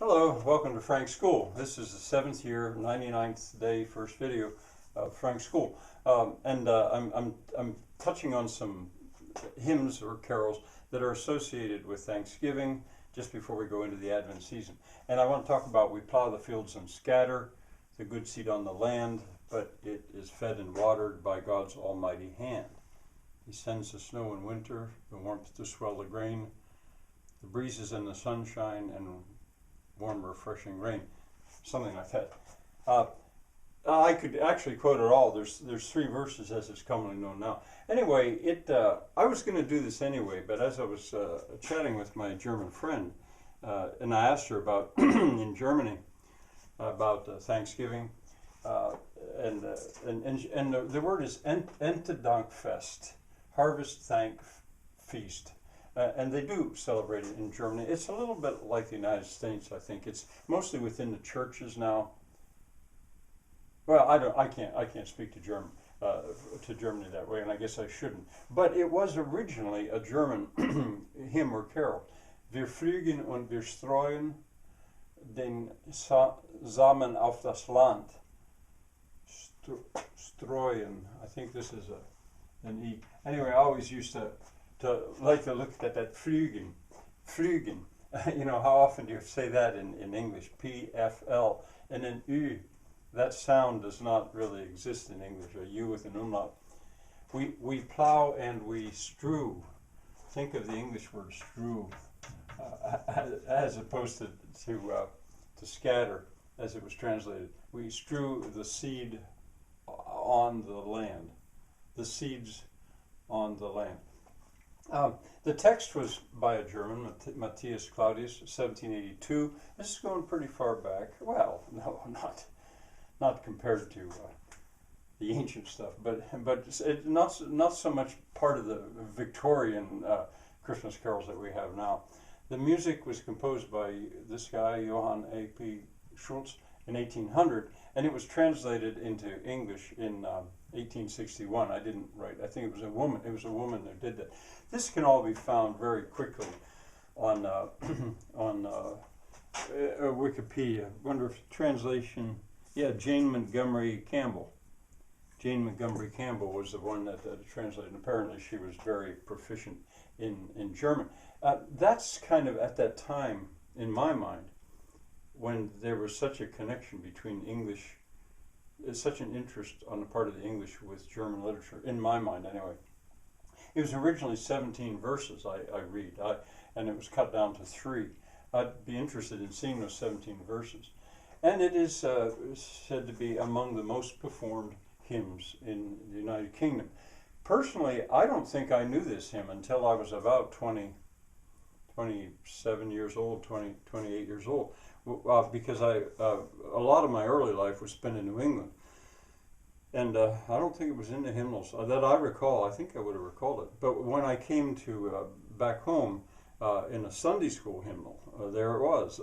Hello, welcome to Frank's School. This is the 7th year, 99th day, first video of Frank's School. I'm touching on some hymns or carols that are associated with Thanksgiving just before we go into the Advent season. And I want to talk about "We plow the fields and scatter, the good seed on the land, but it is fed and watered by God's almighty hand. He sends the snow in winter, the warmth to swell the grain, the breezes and the sunshine, and warm, refreshing rain," something like that. I could actually quote it all. There's 3 verses as it's commonly known now. Anyway, I was going to do this anyway, but as I was chatting with my German friend, and I asked her about in Germany about Thanksgiving, and the word is Erntedankfest, harvest thank feast. And they do celebrate it in Germany. It's a little bit like the United States, I think. It's mostly within the churches now. Well, I can't speak to Germany that way, and I guess I shouldn't. But it was originally a German hymn or carol. Wir fliegen und wir streuen den Samen auf das Land. Streuen. I think this is an E. Anyway, I always used to like to look at that fliegen. You know, how often do you say that in English? P-F-L. And then U. That sound does not really exist in English, a U with an umlaut. We plow and we strew. Think of the English word strew as opposed to scatter, as it was translated. We strew the seed on the land. The seeds on the land. The text was by a German, Matthias Claudius, 1782. This is going pretty far back. Well, no, not compared to the ancient stuff, but it's not so much part of the Victorian Christmas carols that we have now. The music was composed by this guy, Johann A.P. Schultz, in 1800, and it was translated into English in 1861. I didn't write. I think it was a woman. It was a woman that did that. This can all be found very quickly on Wikipedia. I wonder if translation. Yeah, Jane Montgomery Campbell. Jane Montgomery Campbell was the one that translated. Apparently, she was very proficient in German. That's kind of at that time, in my mind, when there was such a connection between English, such an interest on the part of the English with German literature, in my mind anyway. It was originally 17 verses I read, and it was cut down to 3. I'd be interested in seeing those 17 verses. And it is said to be among the most performed hymns in the United Kingdom. Personally, I don't think I knew this hymn until I was about 27 years old, 28 years old. Because a lot of my early life was spent in New England, and I don't think it was in the hymnals that I recall. I think I would have recalled it, but when I came to back home in a Sunday school hymnal, there it was,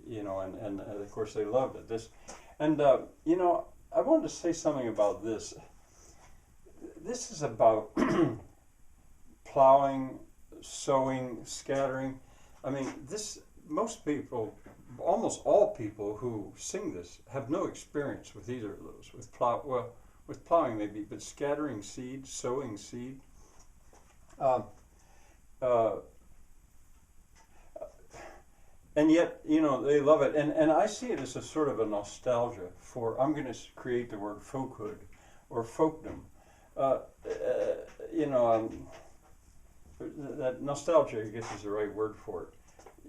you know, and of course they loved it. You know, I wanted to say something about this. This is about plowing, sowing, scattering. I mean, most people, almost all people who sing this have no experience with either of those. With plowing maybe, but scattering seed, sowing seed. And yet, you know, they love it. And I see it as a sort of a nostalgia for, I'm going to create the word folkhood or folkdom. You know, that nostalgia, I guess, is the right word for it.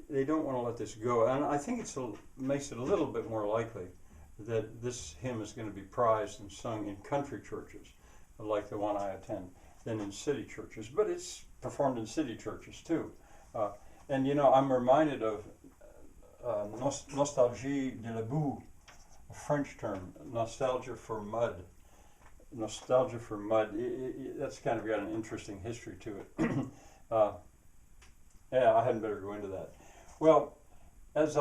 They don't want to let this go, and I think it makes it a little bit more likely that this hymn is going to be prized and sung in country churches, like the one I attend, than in city churches. But it's performed in city churches too. And you know, I'm reminded of nostalgie de la boue, a French term, nostalgia for mud. Nostalgia for mud. That's kind of got an interesting history to it. Yeah, I hadn't better go into that. Well, as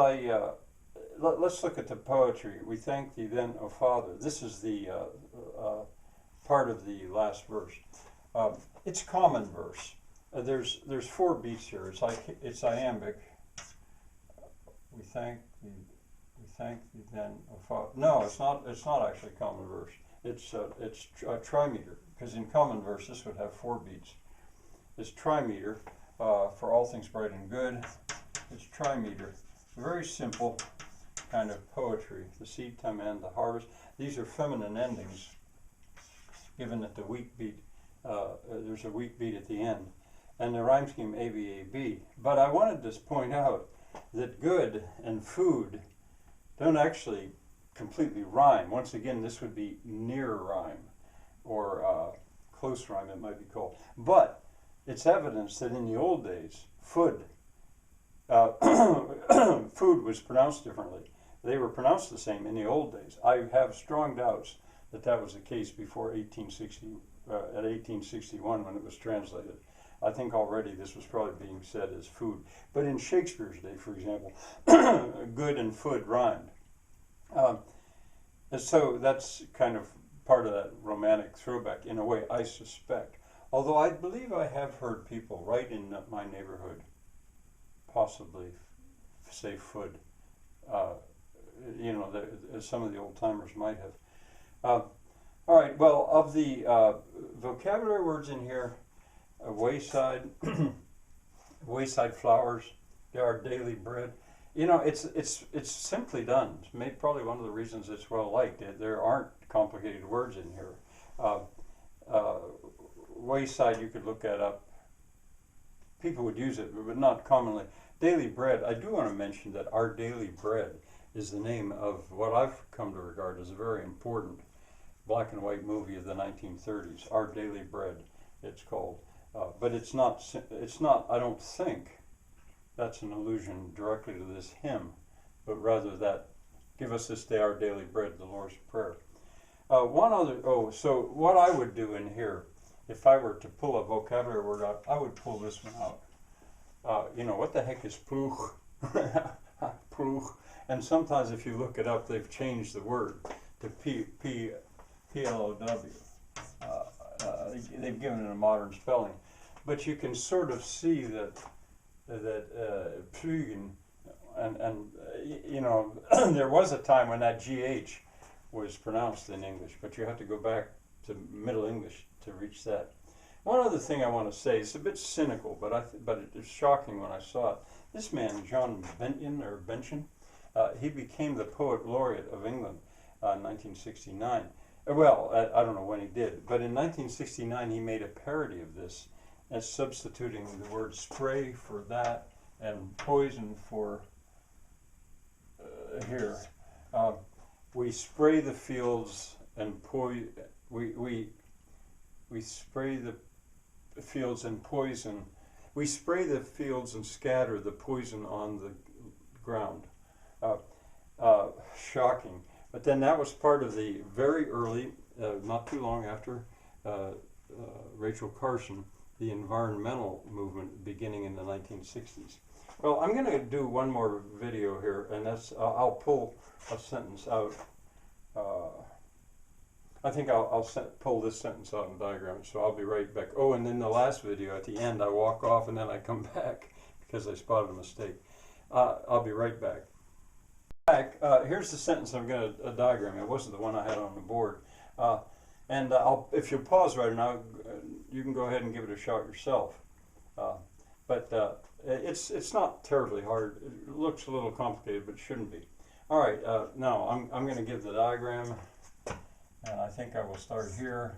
let's look at the poetry. We thank thee then, O Father. This is the part of the last verse. It's common verse. There's 4 beats here. It's iambic. We thank thee. We thank thee then, O Father. No, it's not. It's not actually common verse. It's trimeter, because in common verse this would have 4 beats. It's trimeter for all things bright and good. It's trimeter. Very simple kind of poetry. The seed time and the harvest. These are feminine endings, given that the weak beat, there's a weak beat at the end. And the rhyme scheme ABAB. But I wanted to point out that good and food don't actually completely rhyme. Once again, this would be near rhyme, or close rhyme it might be called. But it's evidence that in the old days, food was pronounced differently. They were pronounced the same in the old days. I have strong doubts that that was the case before 1860, at 1861 when it was translated. I think already this was probably being said as food. But in Shakespeare's day, for example, good and food rhymed. So that's kind of part of that romantic throwback, in a way, I suspect. Although I believe I have heard people right in my neighborhood possibly say food. You know, some of the old timers might have. All right, well, of the vocabulary words in here, wayside, wayside flowers, our daily bread. You know, it's simply done. It's probably one of the reasons it's well liked. There aren't complicated words in here. Wayside, you could look that up. People would use it, but not commonly. Daily bread. I do want to mention that Our Daily Bread is the name of what I've come to regard as a very important black and white movie of the 1930s. Our Daily Bread, it's called. But it's not. I don't think that's an allusion directly to this hymn, but rather that, give us this day our daily bread, the Lord's Prayer. So what I would do in here, if I were to pull a vocabulary word out, I would pull this one out. You know, what the heck is Plough? Plough. And sometimes if you look it up, they've changed the word to P-L-O-W. They've given it a modern spelling. But you can sort of see that Plough, and you know, there was a time when that GH was pronounced in English, but you have to go back to Middle English to reach that. One other thing I want to say, it's a bit cynical, but it was shocking when I saw it. This man, John Benton, he became the Poet Laureate of England in 1969. Well, I don't know when he did, but in 1969 he made a parody of this, as substituting the word spray for that and poison for here. We spray the fields and we spray the fields and poison. We spray the fields and scatter the poison on the ground. Shocking. But then that was part of the very early, not too long after Rachel Carson, the environmental movement beginning in the 1960s. Well, I'm going to do one more video here, and that's I'll pull a sentence out. I think I'll pull this sentence out and diagram it, so I'll be right back. Oh, and then the last video, at the end, I walk off and then I come back because I spotted a mistake. I'll be right back. Here's the sentence I'm going to diagram. It wasn't the one I had on the board. And if you'll pause right now, you can go ahead and give it a shot yourself. But it's not terribly hard. It looks a little complicated, but it shouldn't be. All right, now I'm going to give the diagram, and I think I will start here.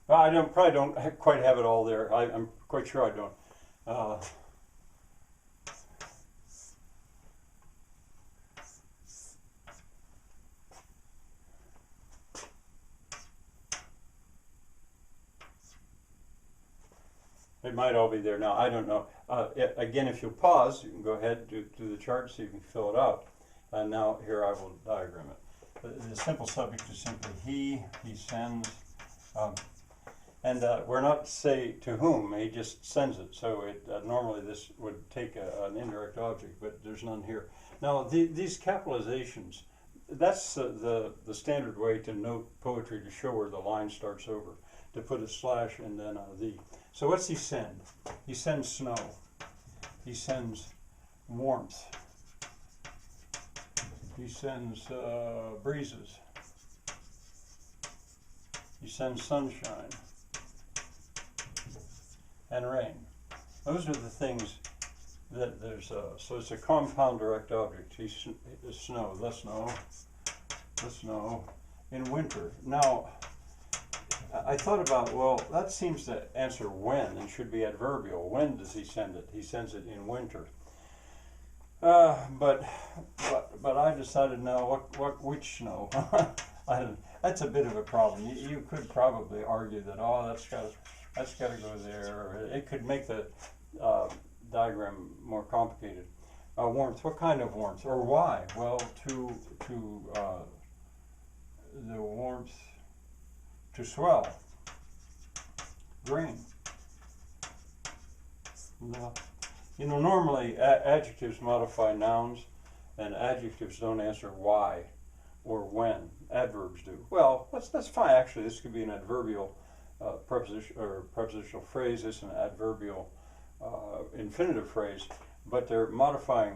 I probably don't quite have it all there. I'm quite sure I don't. It might all be there now. I don't know. Again, if you'll pause, you can go ahead do the chart so you can fill it out. And now here I will diagram it. the simple subject is simply he sends, and we're not to say to whom, he just sends it. So it normally this would take an indirect object, but there's none here. Now these capitalizations, that's the standard way to note poetry, to show where the line starts over, to put a slash and then the. So what's he send? He sends snow. He sends warmth. He sends breezes. He sends sunshine and rain. Those are the things that there's. So it's a compound direct object. Snow, the snow in winter. Now, I thought about, well, that seems to answer when and should be adverbial. When does he send it? He sends it in winter. But I decided no. Which snow? That's a bit of a problem. You could probably argue that that's got to go there. It could make the diagram more complicated. Warmth. What kind of warmth, or why? Well, to the warmth to swell. Grain. No. You know, normally adjectives modify nouns, and adjectives don't answer why or when. Adverbs do. Well, that's fine. Actually, this could be an adverbial preposition or prepositional phrase. It's an adverbial infinitive phrase, but they're modifying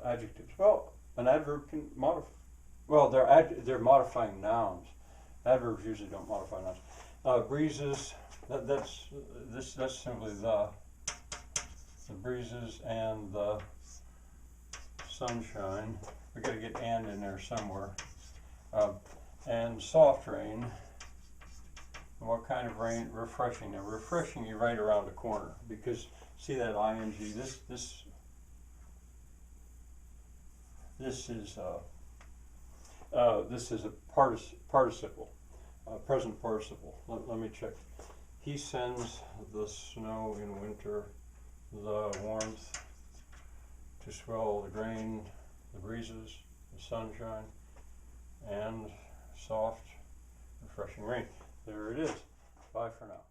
adjectives. Well, an adverb can modify. Well, they're modifying nouns. Adverbs usually don't modify nouns. Breezes. That's simply the breezes and the sunshine. We got to get "and" in there somewhere. And soft rain. What kind of rain? Refreshing. Now, refreshing, you right around the corner, because see that ing. This is a participle, present participle. Let me check. He sends the snow in winter, the warmth to swell the grain, the breezes, the sunshine, and soft, refreshing rain. There it is. Bye for now.